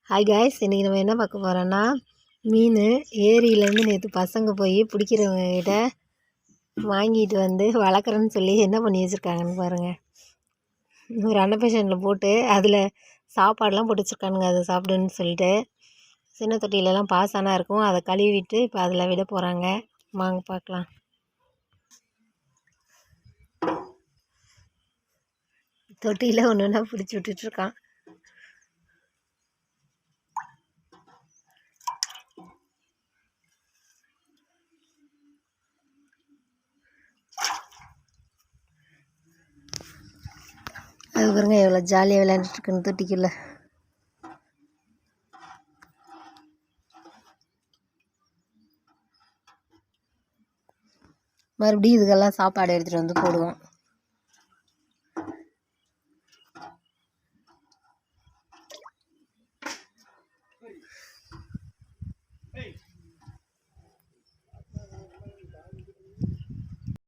Hi guys, இன்றைக்கி நம்ம என்ன பார்க்க போகிறோன்னா மீன் ஏரியிலேருந்து நேற்று பசங்க போய் பிடிக்கிறவங்ககிட்ட வாங்கிட்டு வந்து வளர்க்குறேன்னு சொல்லி என்ன பண்ணி வச்சுருக்காங்கன்னு பாருங்கள். ஒரு அன்னபேஷனில் போட்டு அதில் சாப்பாடெலாம் போட்டு வச்சுருக்கானுங்க, அதை சாப்பிடுன்னு சொல்லிட்டு. சின்ன தொட்டிலெலாம் பாசானா இருக்கும், அதை கழுவிட்டு இப்போ அதில் விட போகிறாங்க. வாங்க பார்க்கலாம். தொட்டியில் ஒன்று ஒன்றா பிடிச்சி விட்டுட்ருக்கான். அது பாருங்க எவ்வளோ ஜாலியாக விளையாண்டுட்டுருக்குன்னு தொட்டிக்குள்ள. மறுபடியும் இதுக்கெல்லாம் சாப்பாடு எடுத்துகிட்டு வந்து போடுவோம்.